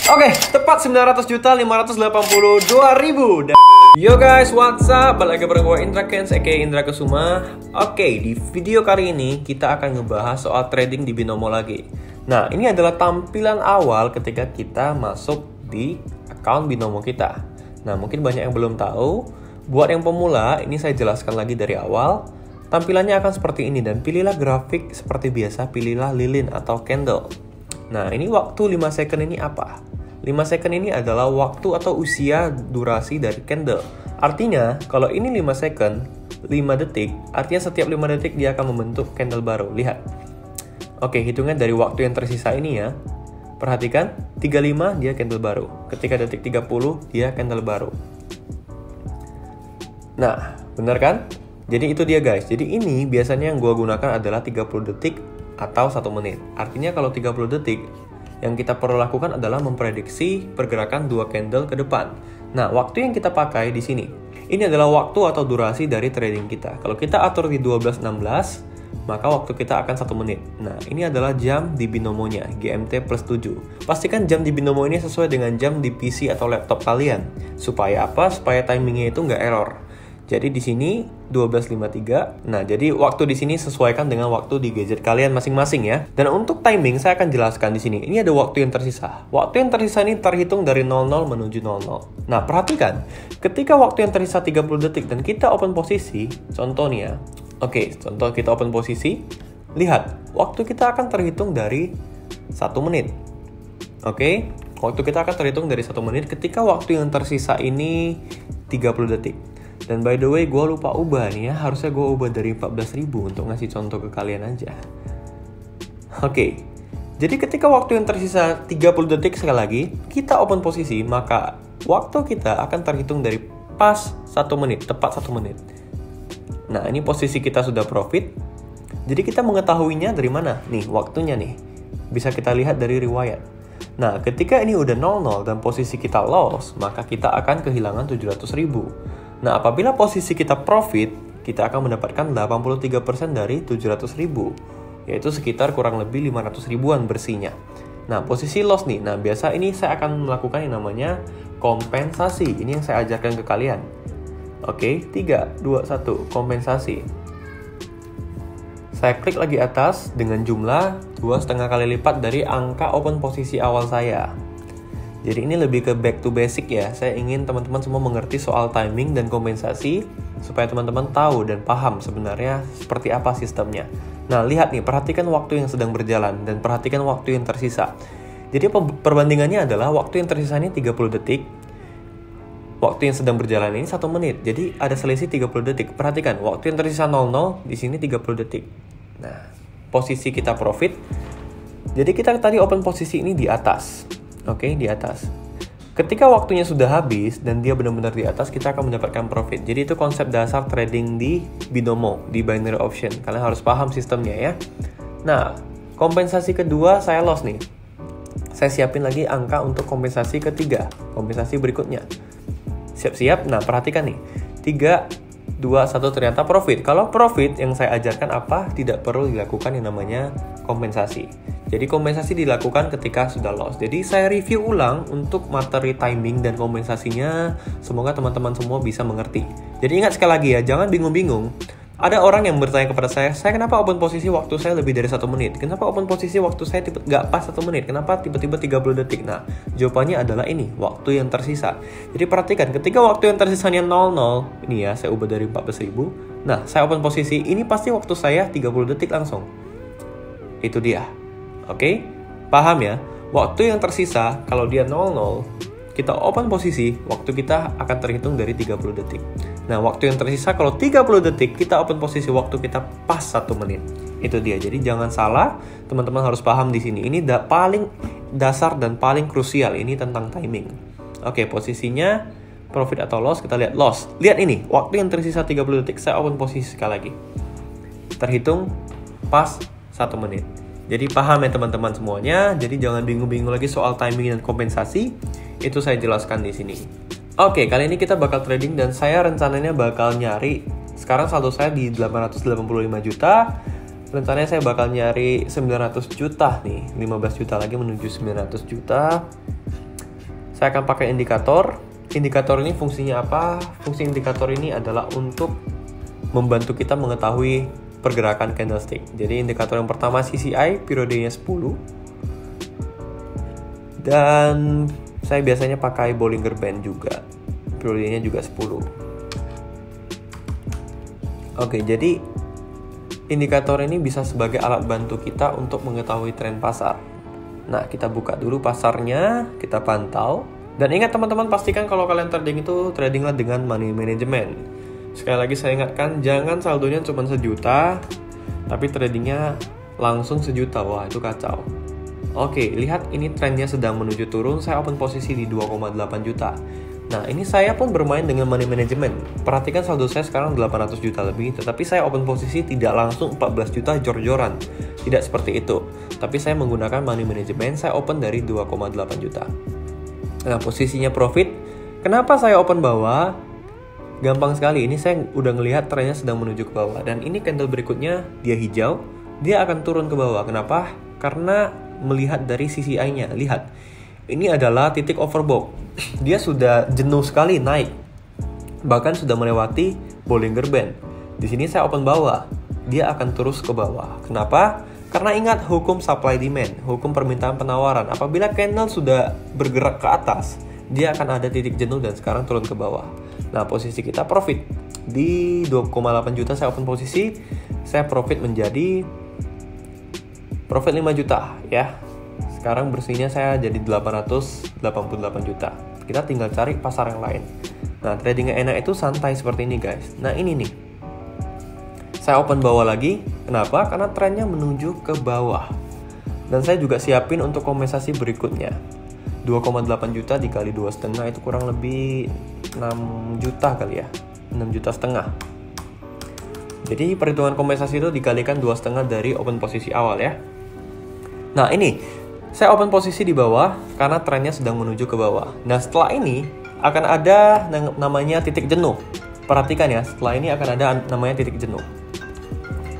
Oke, tepat 900.582.000. Yo guys, what's up? Balik lagi bareng gue Indra Kens, aka Indra Kesuma. Oke, di video kali ini kita akan ngebahas soal trading di binomo lagi. Nah, ini adalah tampilan awal ketika kita masuk di account binomo kita. Nah, mungkin banyak yang belum tahu. Buat yang pemula, ini saya jelaskan lagi dari awal. Tampilannya akan seperti ini dan pilihlah grafik seperti biasa, pilihlah lilin atau candle. Nah, ini waktu 5 second ini apa? 5 second ini adalah waktu atau usia durasi dari candle. Artinya, kalau ini 5 second, 5 detik, artinya setiap 5 detik dia akan membentuk candle baru. Lihat. Oke, hitungan dari waktu yang tersisa ini ya. Perhatikan, 35 dia candle baru. Ketika detik 30, dia candle baru. Nah, benar kan? Jadi itu dia guys. Jadi ini biasanya yang gua gunakan adalah 30 detik atau 1 menit. Artinya kalau 30 detik, yang kita perlu lakukan adalah memprediksi pergerakan 2 candle ke depan. Nah, waktu yang kita pakai di sini, ini adalah waktu atau durasi dari trading kita. Kalau kita atur di 12.16, maka waktu kita akan 1 menit. Nah, ini adalah jam di binomonya, GMT plus 7. Pastikan jam di binomo ini sesuai dengan jam di PC atau laptop kalian. Supaya apa? Supaya timingnya itu nggak error. Jadi di sini 12.53. Nah, jadi waktu di sini sesuaikan dengan waktu di gadget kalian masing-masing ya. Dan untuk timing saya akan jelaskan di sini. Ini ada waktu yang tersisa. Waktu yang tersisa ini terhitung dari 00 menuju 00. Nah, perhatikan. Ketika waktu yang tersisa 30 detik dan kita open posisi, contohnya. Oke, contoh kita open posisi. Lihat, waktu kita akan terhitung dari 1 menit. Oke, waktu kita akan terhitung dari 1 menit ketika waktu yang tersisa ini 30 detik. Dan by the way, gue lupa ubah nih ya. Harusnya gue ubah dari 14.000 untuk ngasih contoh ke kalian aja. Oke. Jadi ketika waktu yang tersisa 30 detik sekali lagi, kita open posisi, maka waktu kita akan terhitung dari pas 1 menit, tepat 1 menit. Nah, ini posisi kita sudah profit. Jadi kita mengetahuinya dari mana? Nih, waktunya nih. Bisa kita lihat dari riwayat. Nah, ketika ini udah 00 dan posisi kita loss, maka kita akan kehilangan 700.000. Nah, apabila posisi kita profit, kita akan mendapatkan 83% dari 700.000, yaitu sekitar kurang lebih 500 ribuan bersihnya. Nah, posisi loss nih. Nah, biasa ini saya akan melakukan yang namanya kompensasi. Ini yang saya ajarkan ke kalian. Oke, 3, 2, 1, kompensasi. Saya klik lagi atas dengan jumlah 2,5 kali lipat dari angka open posisi awal saya. Jadi ini lebih ke back to basic ya. Saya ingin teman-teman semua mengerti soal timing dan kompensasi supaya teman-teman tahu dan paham sebenarnya seperti apa sistemnya. Nah, lihat nih, perhatikan waktu yang sedang berjalan dan perhatikan waktu yang tersisa. Jadi perbandingannya adalah waktu yang tersisa ini 30 detik. Waktu yang sedang berjalan ini 1 menit. Jadi ada selisih 30 detik. Perhatikan, waktu yang tersisa 00, di sini 30 detik. Nah, posisi kita profit. Jadi kita tadi open posisi ini di atas. Oke, di atas. Ketika waktunya sudah habis dan dia benar-benar di atas, kita akan mendapatkan profit. Jadi itu konsep dasar trading di binomo, di binary option. Kalian harus paham sistemnya ya. Nah, kompensasi kedua saya loss nih. Saya siapin lagi angka untuk kompensasi ketiga, kompensasi berikutnya. Siap-siap. Nah, perhatikan nih. 3, 2, 1 ternyata profit. Kalau profit yang saya ajarkan apa? Tidak perlu dilakukan yang namanya kompensasi. Jadi kompensasi dilakukan ketika sudah loss. Jadi saya review ulang untuk materi timing dan kompensasinya. Semoga teman-teman semua bisa mengerti. Jadi ingat sekali lagi ya, jangan bingung-bingung. Ada orang yang bertanya kepada saya kenapa open posisi waktu saya lebih dari 1 menit? Kenapa open posisi waktu saya nggak pas 1 menit? Kenapa tiba-tiba 30 detik? Nah, jawabannya adalah ini, waktu yang tersisa. Jadi perhatikan, ketika waktu yang tersisanya 00, ini ya, saya ubah dari 14.000. Nah, saya open posisi, ini pasti waktu saya 30 detik langsung. Itu dia. Oke, paham ya? Waktu yang tersisa, kalau dia 00, kita open posisi, waktu kita akan terhitung dari 30 detik. Nah, waktu yang tersisa, kalau 30 detik, kita open posisi, waktu kita pas 1 menit. Itu dia, jadi jangan salah, teman-teman harus paham di sini. Ini paling dasar dan paling krusial, ini tentang timing. Oke, posisinya, profit atau loss, kita lihat loss. Lihat ini, waktu yang tersisa 30 detik, saya open posisi sekali lagi. Terhitung pas 1 menit. Jadi paham ya teman-teman semuanya. Jadi jangan bingung-bingung lagi soal timing dan kompensasi. Itu saya jelaskan di sini. Oke, kali ini kita bakal trading dan saya rencananya bakal nyari. Sekarang saldo saya di 885 juta. Rencananya saya bakal nyari 900 juta nih. 15 juta lagi menuju 900 juta. Saya akan pakai indikator. Indikator ini fungsinya apa? Fungsi indikator ini adalah untuk membantu kita mengetahui pergerakan candlestick. Jadi indikator yang pertama CCI, periodenya 10. Dan saya biasanya pakai Bollinger Band juga. Periodenya juga 10. Oke, jadi indikator ini bisa sebagai alat bantu kita untuk mengetahui tren pasar. Nah, kita buka dulu pasarnya, kita pantau. Dan ingat teman-teman, pastikan kalau kalian trading itu tradinglah dengan money management. Sekali lagi saya ingatkan, jangan saldonya cuma 1 juta, tapi tradingnya langsung 1 juta. Wah, itu kacau. Oke, lihat ini trennya sedang menuju turun, saya open posisi di 2,8 juta. Nah, ini saya pun bermain dengan money management. Perhatikan saldo saya sekarang 800 juta lebih, tetapi saya open posisi tidak langsung 14 juta jor-joran. Tidak seperti itu. Tapi saya menggunakan money management, saya open dari 2,8 juta. Nah, posisinya profit. Kenapa saya open bawah? Gampang sekali, ini saya udah ngelihat trennya sedang menuju ke bawah. Dan ini candle berikutnya, dia hijau, dia akan turun ke bawah. Kenapa? Karena melihat dari CCI-nya, lihat. Ini adalah titik overbought. Dia sudah jenuh sekali naik. Bahkan sudah melewati Bollinger Band. Di sini saya open bawah. Dia akan terus ke bawah. Kenapa? Karena ingat hukum supply demand, hukum permintaan penawaran. Apabila candle sudah bergerak ke atas, dia akan ada titik jenuh dan sekarang turun ke bawah. Nah, posisi kita profit. Di 2,8 juta saya open posisi. Saya profit menjadi profit 5 juta ya. Sekarang bersihnya saya jadi 888 juta. Kita tinggal cari pasar yang lain. Nah, trading yang enak itu santai seperti ini guys. Nah, ini nih. Saya open bawah lagi. Kenapa? Karena trennya menuju ke bawah. Dan saya juga siapin untuk kompensasi berikutnya. 2,8 juta dikali 2,5 itu kurang lebih 6 juta kali ya. 6 juta setengah. Jadi perhitungan kompensasi itu dikalikan 2,5 dari open posisi awal ya. Nah, ini saya open posisi di bawah karena trennya sedang menuju ke bawah. Nah, setelah ini akan ada namanya titik jenuh. Perhatikan ya, setelah ini akan ada namanya titik jenuh.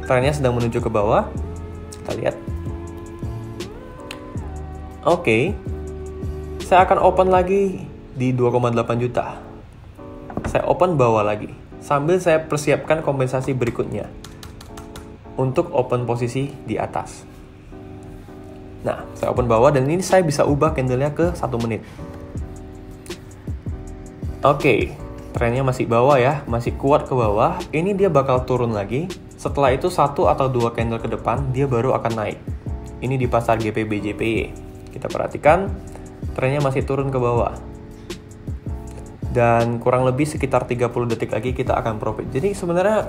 Trennya sedang menuju ke bawah. Kita lihat. Oke. Saya akan open lagi di 2,8 juta. Saya open bawah lagi. Sambil saya persiapkan kompensasi berikutnya. Untuk open posisi di atas. Nah, saya open bawah dan ini saya bisa ubah candlenya ke 1 menit. Oke, trennya masih bawah ya, masih kuat ke bawah. Ini dia bakal turun lagi. Setelah itu 1 atau 2 candle ke depan, dia baru akan naik. Ini di pasar GPBJPY. Kita perhatikan, trennya masih turun ke bawah. Dan kurang lebih sekitar 30 detik lagi kita akan profit. Jadi sebenarnya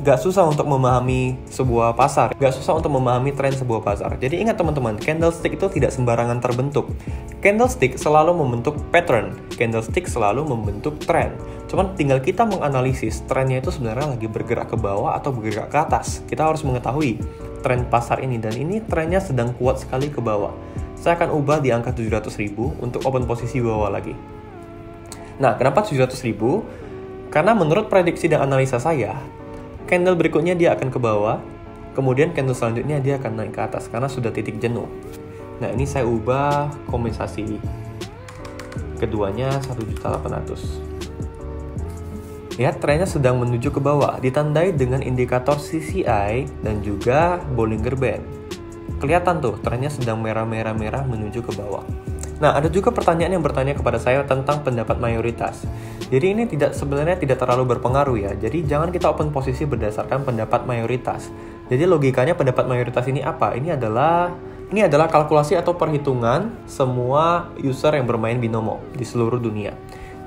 gak susah untuk memahami sebuah pasar, gak susah untuk memahami tren sebuah pasar. Jadi ingat teman-teman, candlestick itu tidak sembarangan terbentuk. Candlestick selalu membentuk pattern, candlestick selalu membentuk tren. Cuman tinggal kita menganalisis trennya itu sebenarnya lagi bergerak ke bawah atau bergerak ke atas. Kita harus mengetahui tren pasar ini, dan ini trennya sedang kuat sekali ke bawah. Saya akan ubah di angka 700.000 untuk open posisi bawah lagi. Nah, kenapa 700.000? Karena menurut prediksi dan analisa saya, candle berikutnya dia akan ke bawah, kemudian candle selanjutnya dia akan naik ke atas karena sudah titik jenuh. Nah, ini saya ubah kompensasi keduanya 1.800.000. Lihat, trennya sedang menuju ke bawah, ditandai dengan indikator CCI dan juga Bollinger Band. Kelihatan tuh, trennya sedang merah-merah menuju ke bawah. Nah, ada juga pertanyaan yang bertanya kepada saya tentang pendapat mayoritas. Jadi ini sebenarnya tidak terlalu berpengaruh ya. Jadi jangan kita open posisi berdasarkan pendapat mayoritas. Jadi logikanya pendapat mayoritas ini apa? Ini adalah kalkulasi atau perhitungan semua user yang bermain binomo di seluruh dunia.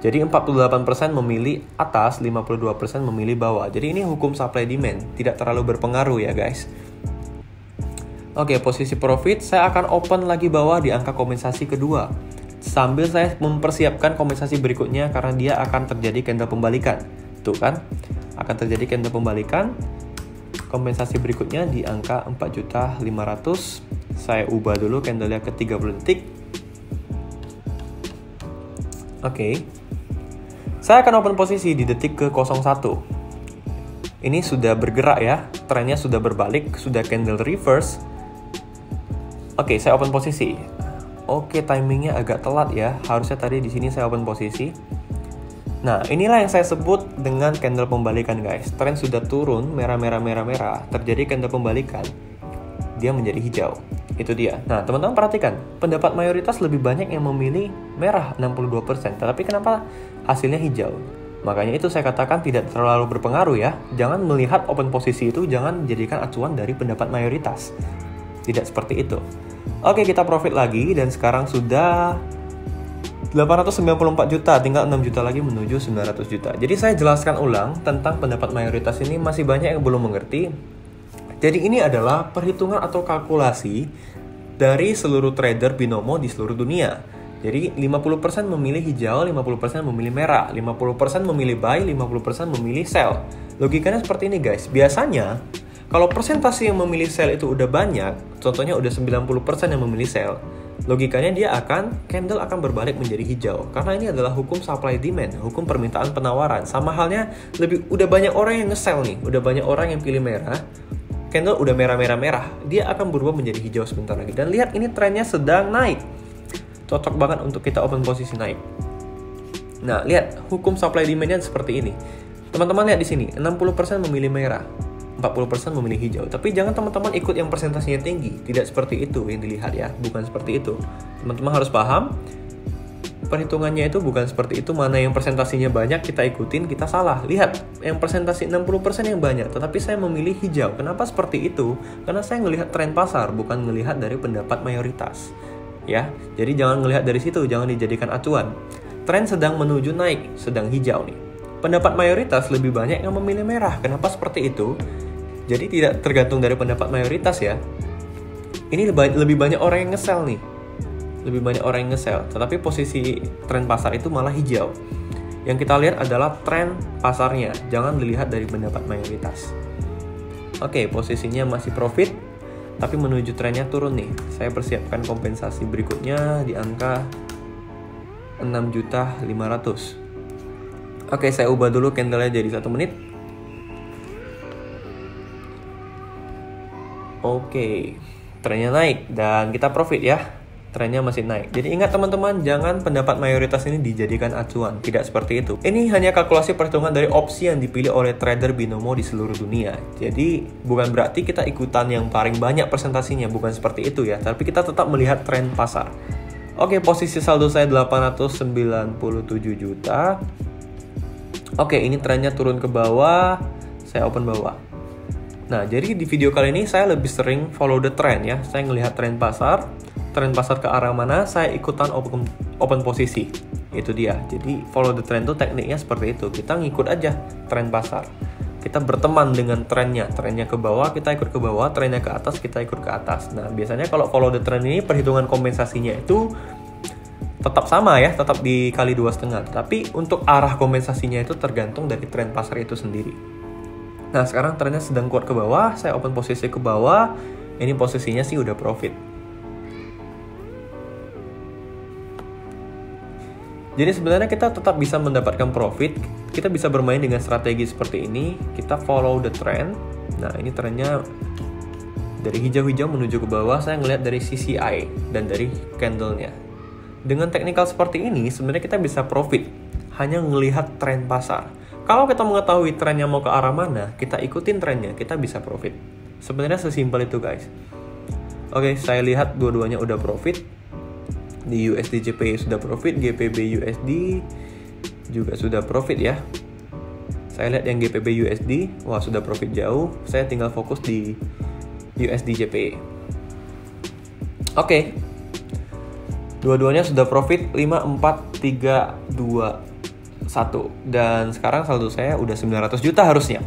Jadi 48% memilih atas, 52% memilih bawah. Jadi ini hukum supply demand, tidak terlalu berpengaruh ya guys. Oke, posisi profit saya akan open lagi bawah di angka kompensasi kedua. Sambil saya mempersiapkan kompensasi berikutnya karena dia akan terjadi candle pembalikan. Tuh kan? Akan terjadi candle pembalikan. Kompensasi berikutnya di angka 4.500.000. Saya ubah dulu candlenya ke 30 detik. Oke. Saya akan open posisi di detik ke 01. Ini sudah bergerak ya. Trennya sudah berbalik, sudah candle reverse. Oke, saya open posisi. Oke, timingnya agak telat ya. Harusnya tadi di sini saya open posisi. Nah, inilah yang saya sebut dengan candle pembalikan, guys. Tren sudah turun, merah, terjadi candle pembalikan. Dia menjadi hijau. Itu dia. Nah, teman-teman perhatikan, pendapat mayoritas lebih banyak yang memilih merah 62%, tetapi kenapa hasilnya hijau? Makanya itu saya katakan tidak terlalu berpengaruh ya. Jangan melihat open posisi itu, jangan jadikan acuan dari pendapat mayoritas. Tidak seperti itu. Oke, kita profit lagi dan sekarang sudah 894 juta, tinggal 6 juta lagi menuju 900 juta. Jadi saya jelaskan ulang tentang pendapat mayoritas ini, masih banyak yang belum mengerti. Jadi ini adalah perhitungan atau kalkulasi dari seluruh trader binomo di seluruh dunia. Jadi 50% memilih hijau, 50% memilih merah, 50% memilih buy, 50% memilih sell. Logikanya seperti ini, guys. Biasanya kalau persentase yang memilih sell itu udah banyak, contohnya udah 90% yang memilih sell, logikanya candle akan berbalik menjadi hijau. Karena ini adalah hukum supply demand, hukum permintaan penawaran. Sama halnya udah banyak orang yang nge-sell nih, udah banyak orang yang pilih merah, candle udah merah, dia akan berubah menjadi hijau sebentar lagi. Dan lihat ini trennya sedang naik. Cocok banget untuk kita open posisi naik. Nah, lihat hukum supply demand-nya seperti ini. Teman-teman lihat di sini, 60% memilih merah, 40% memilih hijau. Tapi jangan teman-teman ikut yang persentasenya tinggi. Tidak seperti itu yang dilihat ya, bukan seperti itu. Teman-teman harus paham, perhitungannya itu bukan seperti itu. Mana yang presentasinya banyak kita ikutin, kita salah. Lihat, yang presentasi 60% yang banyak, tetapi saya memilih hijau. Kenapa seperti itu? Karena saya melihat tren pasar, bukan melihat dari pendapat mayoritas. Ya, jadi jangan melihat dari situ, jangan dijadikan acuan. Tren sedang menuju naik, sedang hijau nih. Pendapat mayoritas lebih banyak yang memilih merah. Kenapa seperti itu? Jadi tidak tergantung dari pendapat mayoritas ya. Ini lebih banyak orang yang nge-sell nih. Lebih banyak orang yang nge-sell, tetapi posisi tren pasar itu malah hijau. Yang kita lihat adalah tren pasarnya, jangan dilihat dari pendapat mayoritas. Oke, posisinya masih profit, tapi menuju trennya turun nih. Saya persiapkan kompensasi berikutnya di angka 6.500.000. Oke, saya ubah dulu candle-nya jadi 1 menit. Oke, trennya naik dan kita profit ya. Trennya masih naik. Jadi ingat teman-teman, jangan pendapat mayoritas ini dijadikan acuan. Tidak seperti itu. Ini hanya kalkulasi perhitungan dari opsi yang dipilih oleh trader binomo di seluruh dunia. Jadi bukan berarti kita ikutan yang paling banyak presentasinya, bukan seperti itu ya. Tapi kita tetap melihat tren pasar. Oke, posisi saldo saya 897 juta. Oke, ini trennya turun ke bawah. Saya open bawah. Nah, jadi di video kali ini saya lebih sering follow the trend ya. Saya ngelihat tren pasar ke arah mana, saya ikutan open posisi. Itu dia. Jadi follow the trend itu tekniknya seperti itu. Kita ngikut aja tren pasar. Kita berteman dengan trennya. Trennya ke bawah, kita ikut ke bawah. Trennya ke atas, kita ikut ke atas. Nah, biasanya kalau follow the trend ini perhitungan kompensasinya itu tetap sama ya, tetap dikali 2,5. Tapi untuk arah kompensasinya itu tergantung dari tren pasar itu sendiri. Nah, sekarang trennya sedang kuat ke bawah, saya open posisi ke bawah. Ini posisinya sih udah profit. Jadi sebenarnya kita tetap bisa mendapatkan profit. Kita bisa bermain dengan strategi seperti ini. Kita follow the trend. Nah, ini trennya dari hijau-hijau menuju ke bawah. Saya ngelihat dari CCI dan dari candle-nya. Dengan teknikal seperti ini, sebenarnya kita bisa profit. Hanya melihat tren pasar. Kalau kita mengetahui trennya mau ke arah mana, kita ikutin trennya, kita bisa profit. Sebenarnya sesimpel itu, guys. Oke, saya lihat dua-duanya udah profit. Di USD JPY sudah profit, GPB USD juga sudah profit ya. Saya lihat yang GPB USD, wah sudah profit jauh. Saya tinggal fokus di USD JPY. Oke. Dua-duanya sudah profit 5, 4, 3, 2, 1. Dan sekarang saldo saya udah 900 juta harusnya.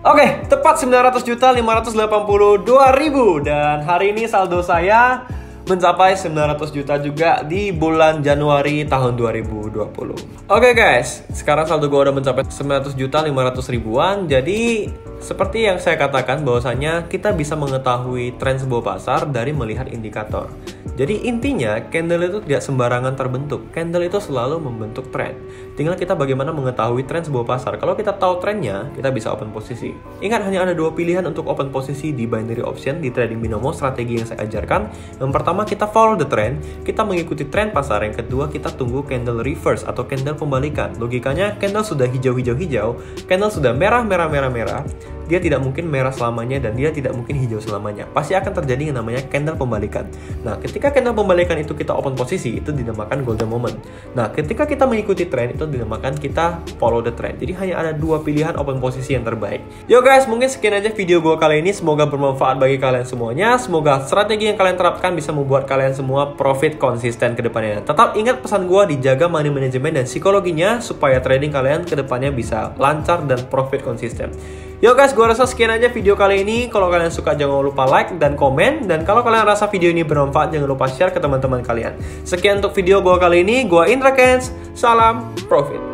Oke, tepat 900.582.000. Dan hari ini saldo saya mencapai 900 juta juga di bulan Januari tahun 2020. Oke guys, sekarang saldo gue udah mencapai 900 juta 500 ribuan. Jadi seperti yang saya katakan bahwasanya kita bisa mengetahui tren sebuah pasar dari melihat indikator. Jadi intinya candle itu tidak sembarangan terbentuk. Candle itu selalu membentuk tren. Tinggal kita bagaimana mengetahui tren sebuah pasar. Kalau kita tahu trennya, kita bisa open posisi. Ingat, hanya ada 2 pilihan untuk open posisi di binary option di trading binomo strategi yang saya ajarkan. Yang pertama pertama kita follow the trend, kita mengikuti tren pasar. Yang kedua kita tunggu candle reverse atau candle pembalikan. Logikanya candle sudah hijau-hijau-hijau, candle sudah merah-merah-merah-merah, dia tidak mungkin merah selamanya dan dia tidak mungkin hijau selamanya. Pasti akan terjadi yang namanya candle pembalikan. Nah, ketika candle pembalikan itu kita open posisi, itu dinamakan golden moment. Nah, ketika kita mengikuti tren, itu dinamakan kita follow the trend. Jadi hanya ada dua pilihan open posisi yang terbaik. Yo guys, mungkin sekian aja video gue kali ini. Semoga bermanfaat bagi kalian semuanya. Semoga strategi yang kalian terapkan bisa membuat kalian semua profit konsisten ke depannya. Tetap ingat pesan gue, dijaga money management dan psikologinya supaya trading kalian ke depannya bisa lancar dan profit konsisten. Yo guys, gue rasa sekian aja video kali ini. Kalau kalian suka jangan lupa like dan komen. Dan kalau kalian rasa video ini bermanfaat, jangan lupa share ke teman-teman kalian. Sekian untuk video gue kali ini. Gue Indra Kens. Salam profit.